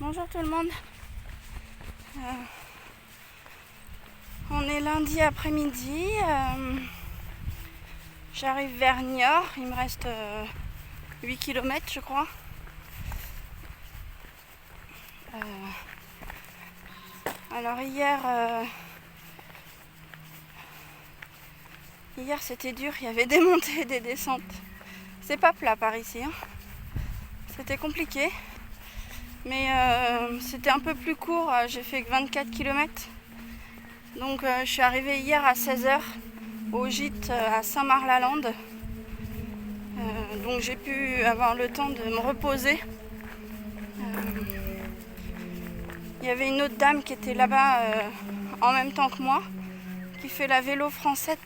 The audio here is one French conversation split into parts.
Bonjour tout le monde. On est lundi après-midi. J'arrive vers Niort. Il me reste 8 km je crois. Alors hier c'était dur, il y avait des montées et des descentes. C'est pas plat par ici, hein. C'était compliqué. Mais c'était un peu plus court, j'ai fait que 24 km. Donc je suis arrivée hier à 16h au gîte à Saint-Marc-la-Lande. Donc j'ai pu avoir le temps de me reposer. Il y avait une autre dame qui était là-bas en même temps que moi, qui fait la vélo française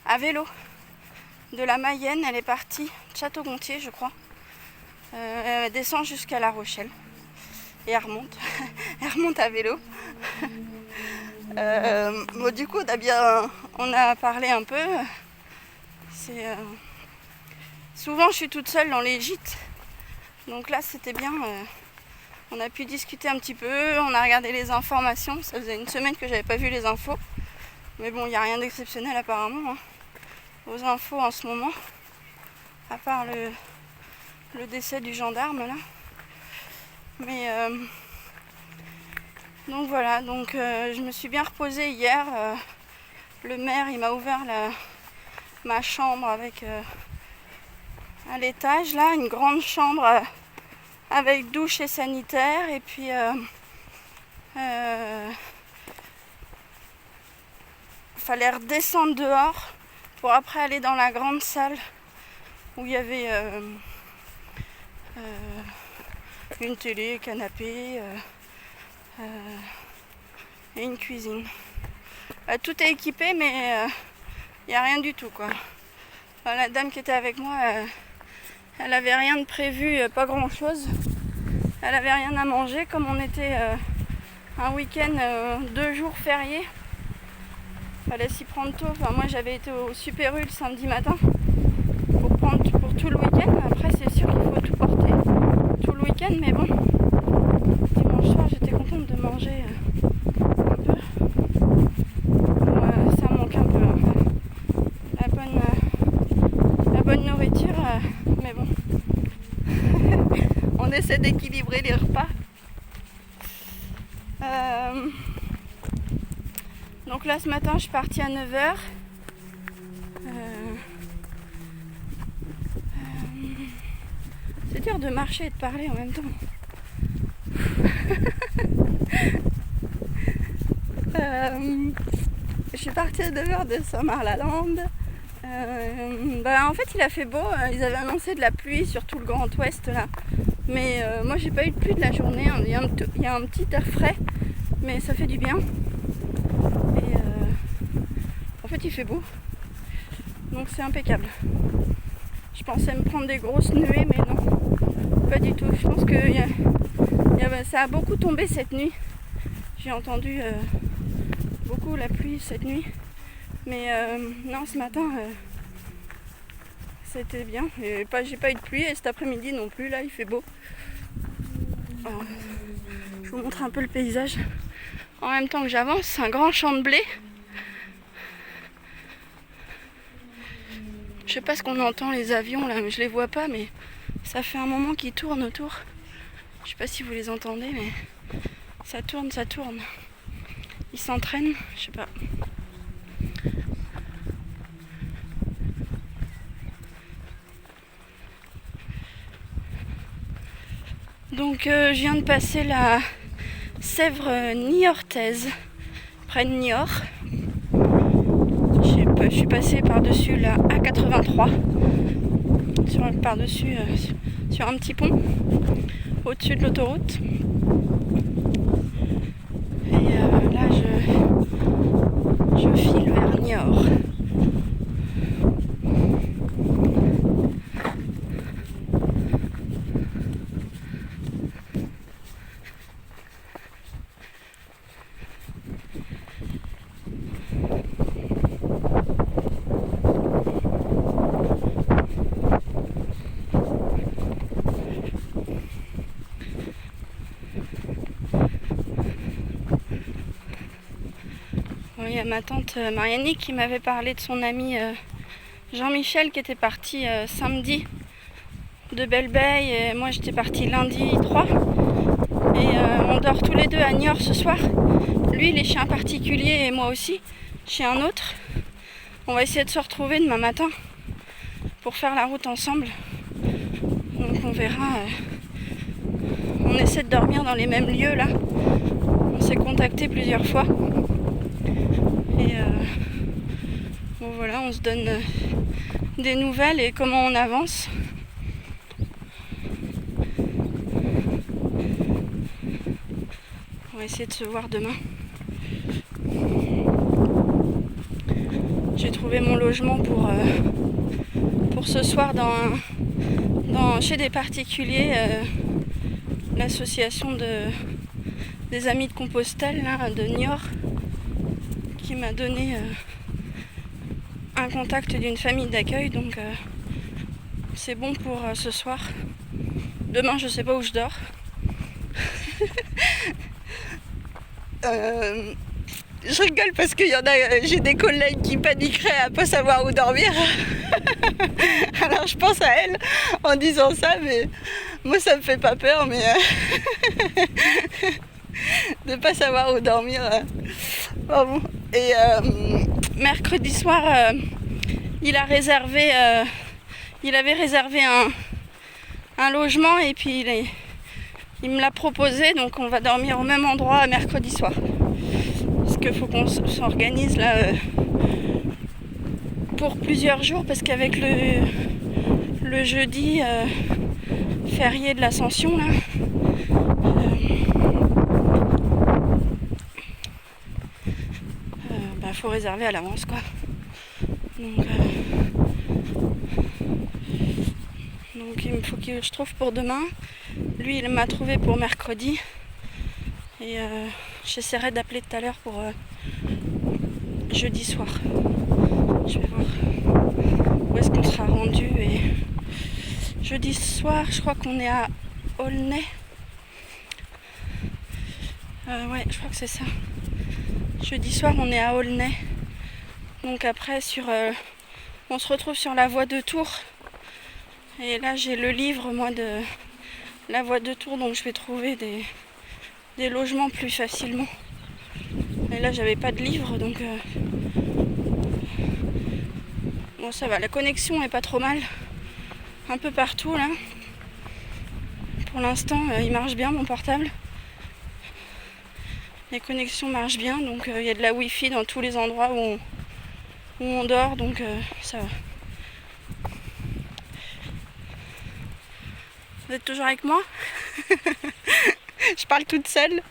à vélo. De la Mayenne, elle est partie de Château-Gontier je crois. Elle descend jusqu'à La Rochelle et elle remonte. Elle remonte à vélo. Du coup, on a parlé un peu. Souvent, je suis toute seule dans les gîtes. Donc là, c'était bien. On a pu discuter un petit peu. On a regardé les informations. Ça faisait une semaine que j'avais pas vu les infos. Mais bon, il n'y a rien d'exceptionnel apparemment aux infos en ce moment. À part le décès du gendarme là. Mais donc voilà, je me suis bien reposée hier. Le maire il m'a ouvert ma chambre avec à l'étage là, une grande chambre avec douche et sanitaire, et puis fallait redescendre dehors pour après aller dans la grande salle où il y avait une télé, canapé et une cuisine. Tout est équipé, mais il n'y a rien du tout quoi. La dame qui était avec moi, elle avait rien de prévu, pas grand chose. Elle avait rien à manger, comme on était un week-end 2 jours fériés. Fallait s'y prendre tôt. Enfin, moi j'avais été au Super U le samedi matin pour tout le week-end. Après c'est sûr qu'il faut tout porter tout le week-end, mais bon, dimanche soir j'étais contente de manger un peu. Ça manque un peu, la bonne nourriture, mais bon. On essaie d'équilibrer les repas. Donc là ce matin je suis partie à 9h. C'est dur de marcher et de parler en même temps. Je suis partie à 9h de Saint-Marc-la-Lande. En fait il a fait beau, ils avaient annoncé de la pluie sur tout le Grand Ouest là. Mais moi j'ai pas eu de pluie de la journée, il y a un petit air frais, mais ça fait du bien. Et en fait il fait beau, donc c'est impeccable. Je pensais me prendre des grosses nuées, mais non, pas du tout. Je pense que ça a beaucoup tombé cette nuit. J'ai entendu beaucoup la pluie cette nuit, mais non, ce matin c'était bien. Et j'ai pas eu de pluie, et cet après-midi non plus. Là il fait beau. Alors, je vous montre un peu le paysage en même temps que j'avance. C'est un grand champ de blé. Je sais pas ce qu'on entend, les avions là, mais je les vois pas, mais ça fait un moment qu'ils tournent autour. Je sais pas si vous les entendez, mais ça tourne. Ils s'entraînent, je sais pas. Donc je viens de passer la Sèvre niortaise, près de Niort. Je suis passée par-dessus la A83, sur un petit pont, au-dessus de l'autoroute. Et là je file vers Niort. Il y a ma tante Marianne qui m'avait parlé de son ami Jean-Michel qui était parti samedi de Belle-Beille et moi j'étais partie lundi 3 et on dort tous les deux à Niort ce soir. Lui il est chez un particulier et moi aussi chez un autre. On va essayer de se retrouver demain matin pour faire la route ensemble. Donc on verra. On essaie de dormir dans les mêmes lieux là. On s'est contacté plusieurs fois. Et bon voilà, on se donne des nouvelles et comment on avance. On va essayer de se voir demain. J'ai trouvé mon logement pour ce soir chez des particuliers, l'association des Amis de Compostelle là, de Niort, qui m'a donné un contact d'une famille d'accueil, donc c'est bon pour ce soir. Demain je sais pas où je dors. Je rigole parce qu'il y en a, j'ai des collègues qui paniqueraient à pas savoir où dormir. Alors je pense à elle en disant ça, mais moi ça me fait pas peur, mais de pas savoir où dormir. Bon. Et mercredi soir, il avait réservé un logement et puis il me l'a proposé, donc on va dormir au même endroit mercredi soir. Parce qu'il faut qu'on s'organise là pour plusieurs jours, parce qu'avec le jeudi férié de l'Ascension là, faut réserver à l'avance quoi. Donc il faut que je trouve pour demain. Lui il m'a trouvé pour mercredi. Et j'essaierai d'appeler tout à l'heure pour jeudi soir. Je vais voir où est-ce qu'on sera rendu. Et jeudi soir, je crois qu'on est à Aulnay. Ouais, je crois que c'est ça. Jeudi soir, on est à Aulnay. Donc après, on se retrouve sur la voie de Tours. Et là, j'ai le livre, moi, de la voie de Tours. Donc je vais trouver des logements plus facilement. Et là j'avais pas de livre, donc bon ça va, la connexion est pas trop mal un peu partout là. Pour l'instant il marche bien mon portable, les connexions marchent bien, donc il y a de la wifi dans tous les endroits où on dort, donc ça va. Vous êtes toujours avec moi? Je parle toute seule.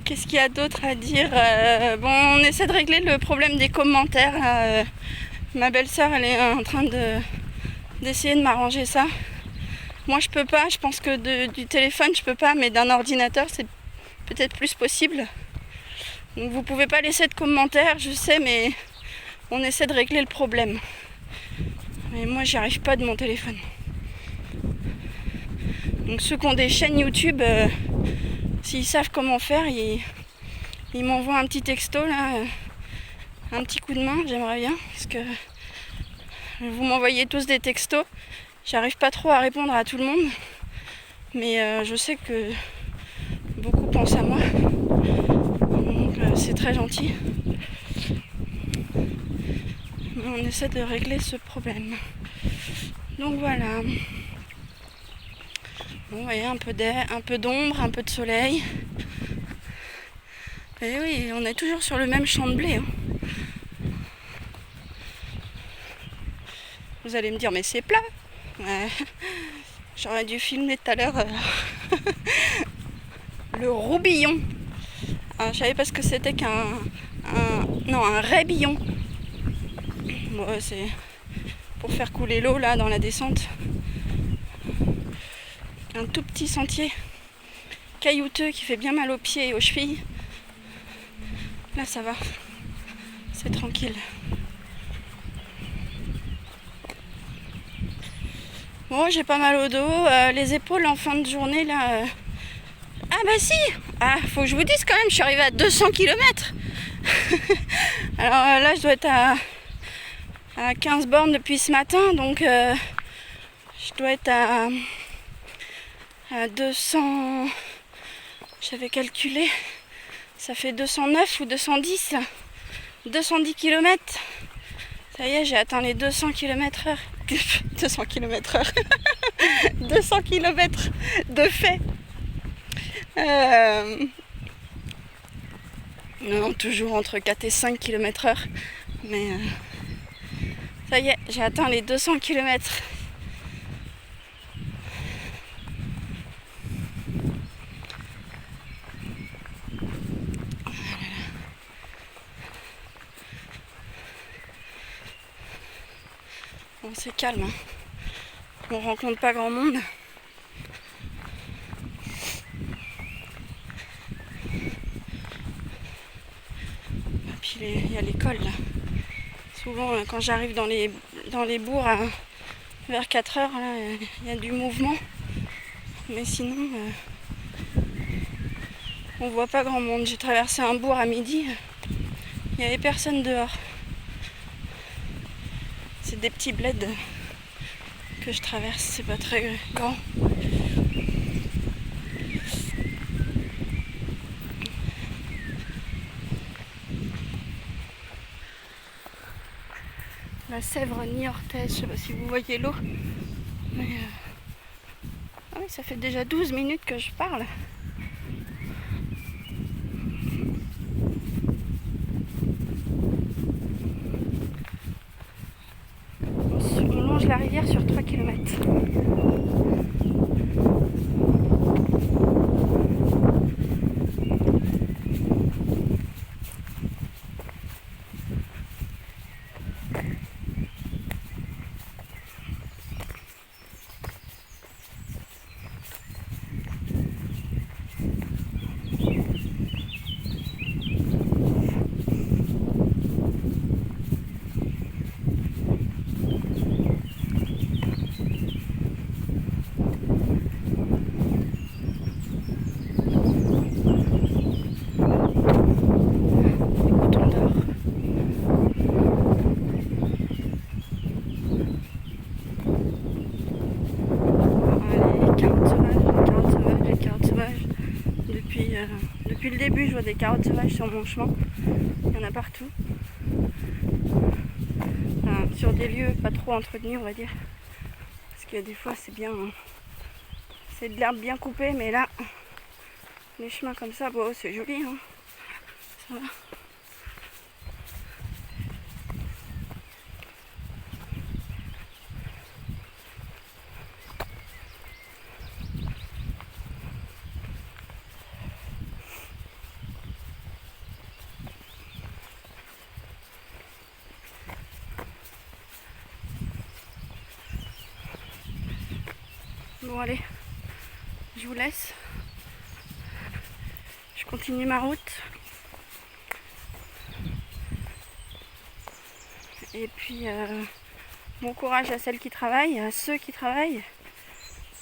Qu'est-ce qu'il y a d'autre à dire? Bon, on essaie de régler le problème des commentaires. Ma belle-sœur, elle est en train d'essayer de m'arranger ça. Moi, je peux pas. Je pense que du téléphone, je peux pas, mais d'un ordinateur, c'est peut-être plus possible. Donc, vous pouvez pas laisser de commentaires, je sais, mais on essaie de régler le problème. Et moi, j'y arrive pas de mon téléphone. Donc ceux qui ont des chaînes YouTube, s'ils savent comment faire, ils m'envoient un petit texto là, un petit coup de main, j'aimerais bien, parce que vous m'envoyez tous des textos, j'arrive pas trop à répondre à tout le monde, mais je sais que beaucoup pensent à moi, donc c'est très gentil. Mais on essaie de régler ce problème. Donc voilà. Bon, vous voyez, un peu d'air, un peu d'ombre, un peu de soleil. Et oui, on est toujours sur le même champ de blé. Hein. Vous allez me dire, mais c'est plat. Ouais. J'aurais dû filmer tout à l'heure le roubillon. Alors, je savais pas ce que c'était un rébillon. Bon, c'est pour faire couler l'eau là dans la descente. Un tout petit sentier caillouteux qui fait bien mal aux pieds et aux chevilles. Là ça va, c'est tranquille. Bon, j'ai pas mal au dos, les épaules en fin de journée là. Ah bah si. Ah, faut que je vous dise quand même, je suis arrivée à 200 km. Alors là, je dois être à 15 bornes depuis ce matin, donc je dois être à 200. J'avais calculé, ça fait 209 ou 210 là. 210 km. Ça y est, j'ai atteint les 200 km/h. 200 km/h. 200 km de fait. Non, toujours entre 4 et 5 km/h. Mais ça y est, j'ai atteint les 200 km. Bon, c'est calme, hein. On rencontre pas grand monde. Et puis il y a l'école là. Souvent quand j'arrive dans les bourgs vers 4 heures, il y a du mouvement. Mais sinon, on voit pas grand monde. J'ai traversé un bourg à midi, il n'y avait personne dehors. C'est des petits bleds que je traverse, c'est pas très grand. La Sèvre niortaise, je sais pas si vous voyez l'eau. Mais ah oui, ça fait déjà 12 minutes que je parle. On longe la rivière sur 3 km. Depuis le début, je vois des carottes sauvages sur mon chemin. Il y en a partout. Enfin, sur des lieux pas trop entretenus, on va dire. Parce que des fois, c'est bien. C'est de l'herbe bien coupée, mais là, les chemins comme ça, bon, c'est joli. Hein. Ça va. Bon allez, je vous laisse. Je continue ma route. Et puis bon courage à celles qui travaillent, à ceux qui travaillent,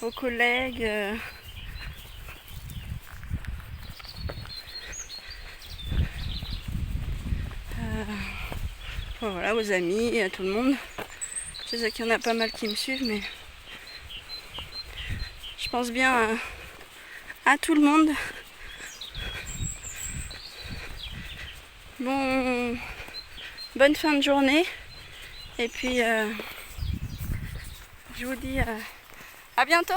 aux collègues. Voilà, aux amis, à tout le monde. Je sais qu'il y en a pas mal qui me suivent, mais je pense bien à tout le monde. Bonne fin de journée. Et puis, je vous dis à bientôt.